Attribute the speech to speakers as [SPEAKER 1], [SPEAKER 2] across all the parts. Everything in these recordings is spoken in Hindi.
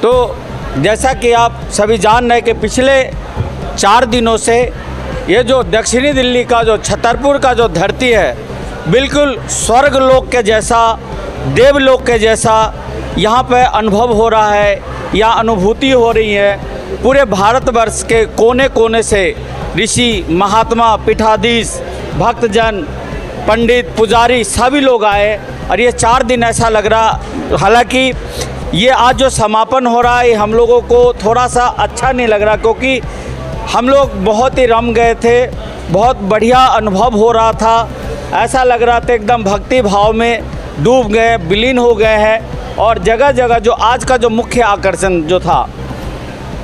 [SPEAKER 1] तो जैसा कि आप सभी जान रहे कि पिछले 4 दिनों से ये जो दक्षिणी दिल्ली का जो छतरपुर का जो धरती है बिल्कुल स्वर्ग लोक के जैसा, देवलोक के जैसा यहाँ पे अनुभव हो रहा है या अनुभूति हो रही है। पूरे भारतवर्ष के कोने कोने से ऋषि, महात्मा, पीठाधीश, भक्तजन, पंडित, पुजारी सभी लोग आए और ये 4 दिन ऐसा लग रहा। हालांकि ये आज जो समापन हो रहा है हम लोगों को थोड़ा सा अच्छा नहीं लग रहा, क्योंकि हम लोग बहुत ही रम गए थे, बहुत बढ़िया अनुभव हो रहा था। ऐसा लग रहा था एकदम भक्ति भाव में डूब गए, विलीन हो गए हैं। और जगह जगह जो आज का जो मुख्य आकर्षण जो था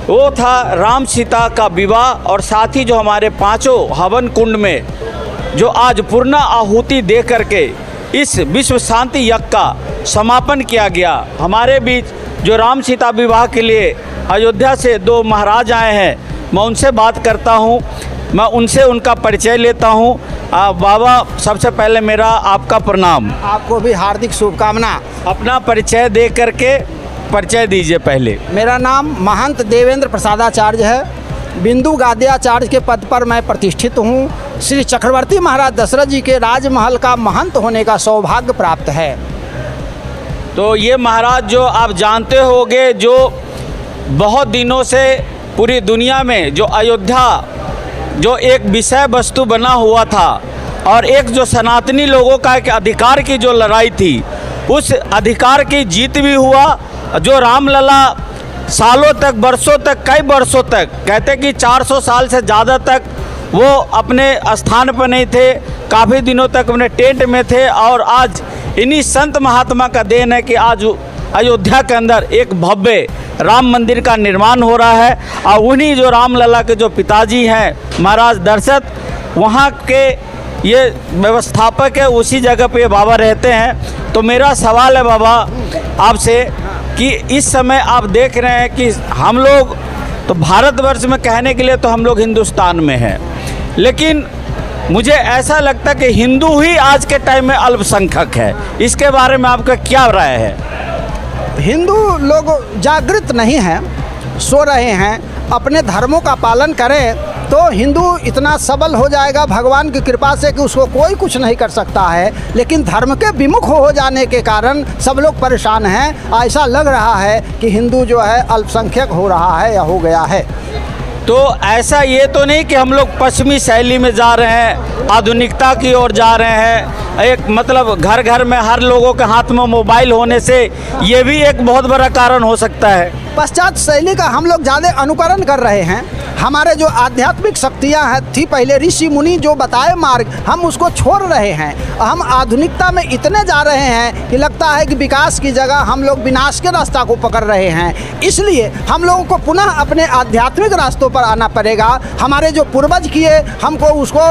[SPEAKER 1] वो था राम सीता का विवाह, और साथ ही जो हमारे 5 हवन कुंड में जो आज पूर्ण आहुति दे करके इस विश्व शांति यज्ञ का समापन किया गया। हमारे बीच जो राम सीता विवाह के लिए अयोध्या से 2 महाराज आए हैं, मैं उनसे बात करता हूं, मैं उनसे उनका परिचय लेता हूं। बाबा, सबसे पहले मेरा आपका प्रणाम।
[SPEAKER 2] आपको भी हार्दिक शुभकामना।
[SPEAKER 1] अपना परिचय दे करके परिचय दीजिए पहले।
[SPEAKER 2] मेरा नाम महंत देवेंद्र प्रसादाचार्य है। बिंदु गाद्याचार्य के पद पर मैं प्रतिष्ठित हूँ। श्री चक्रवर्ती महाराज दशरथ जी के राजमहल का महंत होने का सौभाग्य प्राप्त है।
[SPEAKER 1] तो ये महाराज जो आप जानते होंगे, जो बहुत दिनों से पूरी दुनिया में जो अयोध्या जो एक विषय वस्तु बना हुआ था और एक जो सनातनी लोगों का एक अधिकार की जो लड़ाई थी, उस अधिकार की जीत भी हुआ। जो रामलला सालों तक, वर्षों तक, कई वर्षों तक, कहते कि 400 साल से ज़्यादा तक वो अपने स्थान पर नहीं थे, काफ़ी दिनों तक अपने टेंट में थे। और आज इन्हीं संत महात्मा का देन है कि आज अयोध्या के अंदर एक भव्य राम मंदिर का निर्माण हो रहा है। और उन्हीं जो रामलला के जो पिताजी हैं महाराज दशरथ, वहाँ के ये व्यवस्थापक है, उसी जगह पे बाबा रहते हैं। तो मेरा सवाल है बाबा आपसे कि इस समय आप देख रहे हैं कि हम लोग तो भारतवर्ष में कहने के लिए तो हम लोग हिंदुस्तान में हैं, लेकिन मुझे ऐसा लगता है कि हिंदू ही आज के टाइम में अल्पसंख्यक है। इसके बारे में आपका क्या राय है?
[SPEAKER 2] हिंदू लोग जागृत नहीं हैं, सो रहे हैं। अपने धर्मों का पालन करें तो हिंदू इतना सबल हो जाएगा भगवान की कृपा से कि उसको कोई कुछ नहीं कर सकता है। लेकिन धर्म के विमुख हो जाने के कारण सब लोग परेशान हैं। ऐसा लग रहा है कि हिंदू जो है अल्पसंख्यक हो रहा है या हो गया है।
[SPEAKER 1] तो ऐसा ये तो नहीं कि हम लोग पश्चिमी शैली में जा रहे हैं, आधुनिकता की ओर जा रहे हैं। एक मतलब घर घर में हर लोगों के हाथ में मोबाइल होने से ये भी एक बहुत बड़ा कारण हो सकता है।
[SPEAKER 2] पश्चात शैली का हम लोग ज़्यादा अनुकरण कर रहे हैं। हमारे जो आध्यात्मिक शक्तियाँ थी पहले, ऋषि मुनि जो बताए मार्ग, हम उसको छोड़ रहे हैं। हम आधुनिकता में इतने जा रहे हैं कि लगता है कि विकास की जगह हम लोग विनाश के रास्ता को पकड़ रहे हैं। इसलिए हम लोगों को पुनः अपने आध्यात्मिक रास्तों पर आना पड़ेगा। हमारे जो पूर्वज किए हमको उसको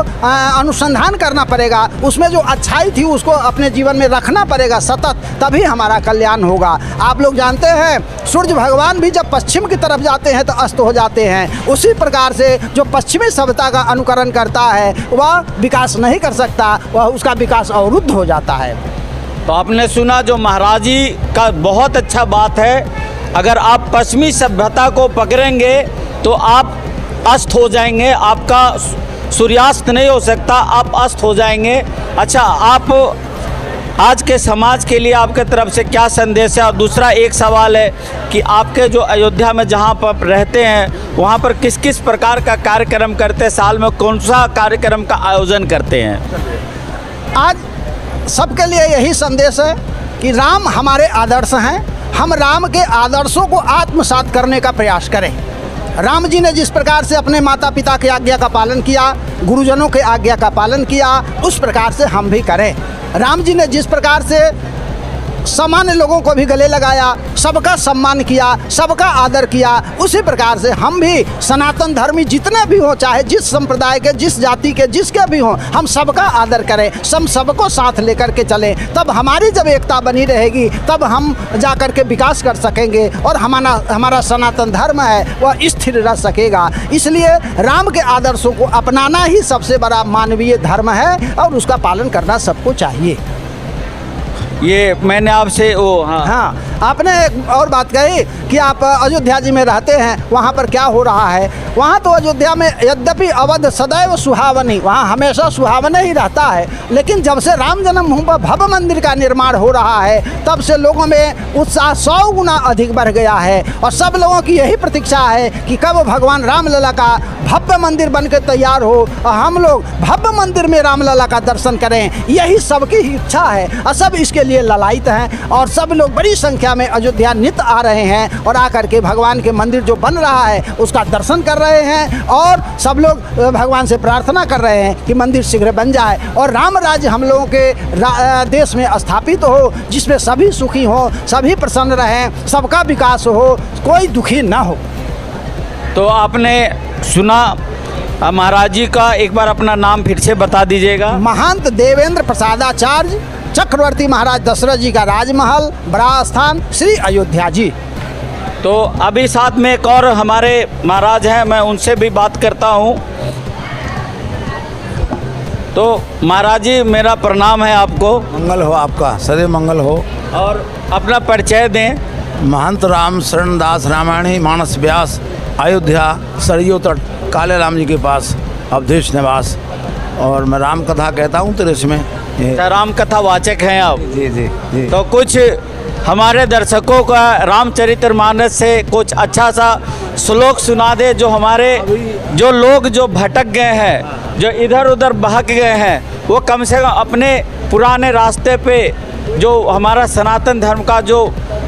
[SPEAKER 2] अनुसंधान करना पड़ेगा, उसमें जो अच्छाई थी उसको अपने जीवन में रखना पड़ेगा सतत, तभी हमारा कल्याण होगा। आप लोग जानते हैं सूर्य भगवान भी जब पश्चिम की तरफ जाते हैं तो अस्त हो जाते हैं। उसी प्रकार से जो पश्चिमी सभ्यता का अनुकरण करता है वह विकास नहीं कर सकता, वह उसका विकास अवरुद्ध हो जाता है।
[SPEAKER 1] तो आपने सुना जो महाराज जी का बहुत अच्छा बात है, अगर आप पश्चिमी सभ्यता को पकड़ेंगे तो आप अस्त हो जाएंगे, आपका सूर्यास्त नहीं हो सकता, आप अस्त हो जाएंगे। अच्छा, आप आज के समाज के लिए आपके तरफ से क्या संदेश है? और दूसरा एक सवाल है कि आपके जो अयोध्या में जहाँ पर रहते हैं वहाँ पर किस किस प्रकार का कार्यक्रम करते हैं, साल में कौन सा कार्यक्रम का आयोजन करते हैं?
[SPEAKER 2] आज सबके लिए यही संदेश है कि राम हमारे आदर्श हैं। हम राम के आदर्शों को आत्मसात करने का प्रयास करें। राम जी ने जिस प्रकार से अपने माता पिता की आज्ञा का पालन किया, गुरुजनों के आज्ञा का पालन किया, उस प्रकार से हम भी करें। राम जी ने जिस प्रकार से सामान्य लोगों को भी गले लगाया, सबका सम्मान किया, सबका आदर किया, उसी प्रकार से हम भी सनातन धर्मी जितने भी हों, चाहे जिस संप्रदाय के, जिस जाति के, जिसके भी हों, हम सबका आदर करें, सबको साथ लेकर के चलें। तब हमारी जब एकता बनी रहेगी तब हम जा कर के विकास कर सकेंगे और हमारा सनातन धर्म है वह स्थिर रह सकेगा। इसलिए राम के आदर्शों को अपनाना ही सबसे बड़ा मानवीय धर्म है और उसका पालन करना सबको चाहिए।
[SPEAKER 1] ये मैंने आपसे
[SPEAKER 2] हाँ, आपने एक और बात कही कि आप अयोध्या जी में रहते हैं, वहाँ पर क्या हो रहा है। वहाँ तो अयोध्या में यद्यपि अवध सदैव सुहावनी, वहाँ हमेशा सुहावना ही रहता है, लेकिन जब से राम जन्मभूमि पर भव्य मंदिर का निर्माण हो रहा है तब से लोगों में उत्साह 100 गुना अधिक बढ़ गया है। और सब लोगों की यही प्रतीक्षा है कि कब भगवान रामलला का भव्य मंदिर बनकर तैयार हो और हम लोग भव्य मंदिर में रामलला का दर्शन करें। यही सबकी ही इच्छा है और सब इसके लिए ललायित हैं और सब लोग बड़ी संख्या में अयोध्या नित्य आ रहे हैं और आकर के भगवान के मंदिर जो बन रहा है उसका दर्शन कर रहे हैं और सब लोग भगवान से प्रार्थना कर रहे हैं कि मंदिर शीघ्र बन जाए और राम राज्य हम लोगों के देश में स्थापित हो, जिसमें सभी सुखी हो, सभी प्रसन्न रहें, सबका विकास हो, कोई दुखी ना हो।
[SPEAKER 1] तो आपने सुना महाराज जी का, एक बार अपना नाम फिर से बता दीजिएगा।
[SPEAKER 2] महंत देवेंद्र प्रसादाचार्य, चक्रवर्ती महाराज दशरथ जी का राजमहल, बड़ा स्थान, श्री अयोध्या जी।
[SPEAKER 1] तो अभी साथ में एक और हमारे महाराज हैं, मैं उनसे भी बात करता हूं। तो महाराज जी मेरा प्रणाम है आपको।
[SPEAKER 3] मंगल हो आपका, सदैव मंगल हो।
[SPEAKER 1] और अपना परिचय दें।
[SPEAKER 3] महंत राम शरण दास रामायणी मानस व्यास, अयोध्या सरयू तट, काले राम जी के पास अवधेश निवास। और मैं राम कथा कहता हूँ तेरे इसमें।
[SPEAKER 1] राम कथा वाचक हैं आप।
[SPEAKER 3] जी जी जी।
[SPEAKER 1] तो कुछ हमारे दर्शकों का रामचरितमानस से कुछ अच्छा सा श्लोक सुना दे, जो हमारे जो लोग जो भटक गए हैं, जो इधर उधर बहक गए हैं, वो कम से कम अपने पुराने रास्ते पे जो हमारा सनातन धर्म का जो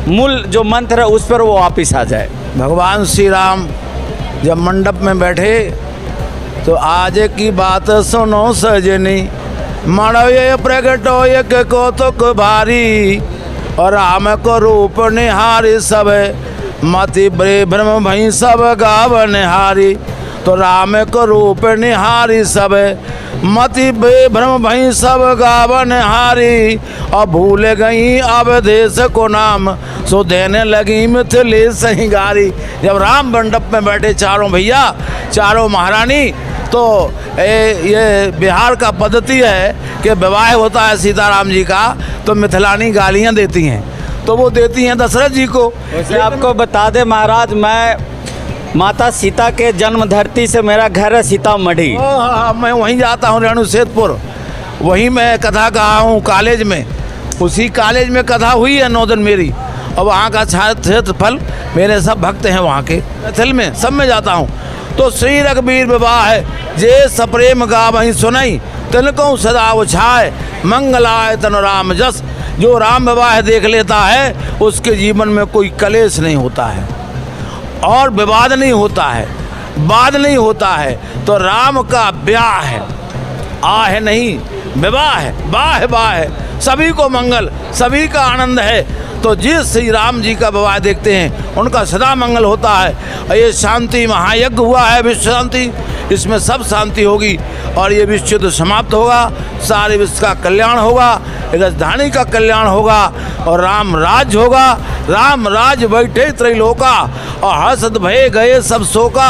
[SPEAKER 1] मूल जो मंत्र है उस पर वो वापिस आ जाए।
[SPEAKER 3] भगवान श्री राम जब मंडप में बैठे तो आज की बात सुनो सजनी, मणव्य प्रगटो एक कौतुक भारी, और राम को रूप निहारी सब, मति बड़े भ्रम भई सब गावन हारी। तो राम को रूप निहारी सब, मति बेभ्रम भई सब गावन हारी। और भूल गई अब देश को नाम, सो देने लगी मिथिले सहिंगारी। जब राम मंडप में बैठे चारों भैया, चारों महारानी, तो ये बिहार का पद्धति है कि विवाह होता है सीताराम जी का, तो मिथिलानी गालियाँ देती हैं, तो वो देती हैं दशरथ जी को।
[SPEAKER 1] वैसे आपको बता दे महाराज, मैं माता सीता के जन्म धरती से मेरा घर है सीतामढ़ी।
[SPEAKER 3] हाँ, मैं वहीं जाता हूँ, रेणुसेतपुर, वहीं मैं कथा कहा हूँ कॉलेज में। उसी कॉलेज में कथा हुई है 9 दिन मेरी, और वहाँ का क्षेत्रफल, मेरे सब भक्त हैं वहाँ के, मिथिल में सब में जाता हूँ। तो श्री रघुबीर विवाह है जे सप्रेम गावहीं सुनई, तिनको सदा उछाए, मंगलाय तनु राम जस। जो राम विवाह देख लेता है उसके जीवन में कोई कलेश नहीं होता है और विवाद नहीं होता है, वाद नहीं होता है। तो राम का ब्याह है, आह नहीं विवाह है, वाह वाह, सभी को मंगल, सभी का आनंद है। तो जिस श्री राम जी का विवाह देखते हैं उनका सदा मंगल होता है। और ये शांति महायज्ञ हुआ है, विश्व शांति, इसमें सब शांति होगी और ये विश्व युद्ध समाप्त होगा, सारे विश्व का कल्याण होगा, राजधानी का कल्याण होगा और राम राज्य होगा। राम राज्य बैठे त्रैलोका, और हर्षद भये गए सब शोका,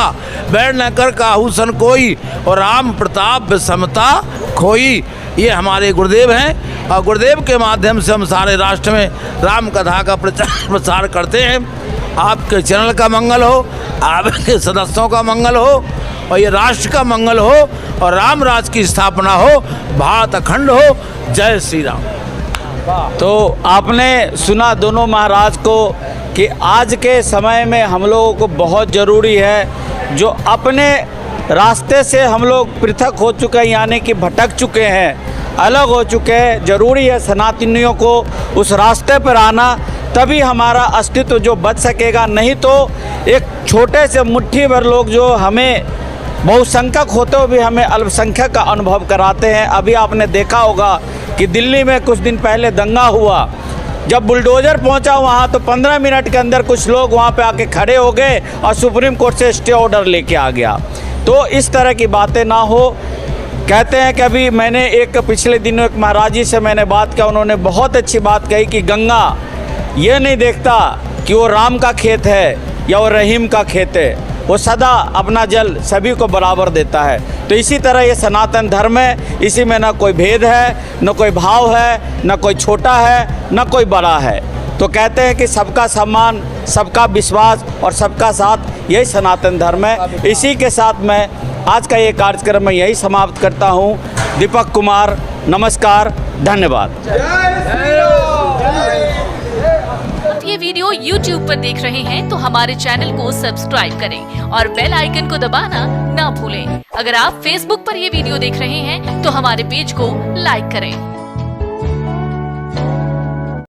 [SPEAKER 3] बैर न कर काहू सन कोई, और राम प्रताप समता खोई। ये हमारे गुरुदेव हैं और गुरुदेव के माध्यम से हम सारे राष्ट्र में राम कथा का प्रचार प्रसार करते हैं। आपके चैनल का मंगल हो, आपके सदस्यों का मंगल हो, और ये राष्ट्र का मंगल हो, और राम राज की स्थापना हो, भारत अखंड हो। जय श्री राम।
[SPEAKER 1] तो आपने सुना दोनों महाराज को कि आज के समय में हम लोगों को बहुत ज़रूरी है, जो अपने रास्ते से हम लोग पृथक हो चुके हैं, यानी कि भटक चुके हैं, अलग हो चुके हैं, ज़रूरी है सनातनियों को उस रास्ते पर आना, तभी हमारा अस्तित्व जो बच सकेगा। नहीं तो एक छोटे से मुट्ठी भर लोग जो हमें बहुसंख्यक होते हुए भी हमें अल्पसंख्यक का अनुभव कराते हैं। अभी आपने देखा होगा कि दिल्ली में कुछ दिन पहले दंगा हुआ, जब बुलडोज़र पहुंचा वहां तो 15 मिनट के अंदर कुछ लोग वहां पे आके खड़े हो गए और सुप्रीम कोर्ट से स्टे ऑर्डर लेके आ गया। तो इस तरह की बातें ना हो। कहते हैं कि अभी मैंने एक पिछले दिनों एक महाराज जी से मैंने बात किया, उन्होंने बहुत अच्छी बात कही कि गंगा ये नहीं देखता कि वो राम का खेत है या वो रहीम का खेत है, वो सदा अपना जल सभी को बराबर देता है। तो इसी तरह ये सनातन धर्म है, इसी में ना कोई भेद है, न कोई भाव है, न कोई छोटा है, न कोई बड़ा है। तो कहते हैं कि सबका सम्मान, सबका विश्वास और सबका साथ, यही सनातन धर्म है। इसी के साथ मैं आज का ये कार्यक्रम मैं यही समाप्त करता हूँ। दीपक कुमार, नमस्कार, धन्यवाद।
[SPEAKER 4] ये वीडियो YouTube पर देख रहे हैं तो हमारे चैनल को सब्सक्राइब करें और बेल आइकन को दबाना ना भूलें। अगर आप Facebook पर ये वीडियो देख रहे हैं तो हमारे पेज को लाइक करें।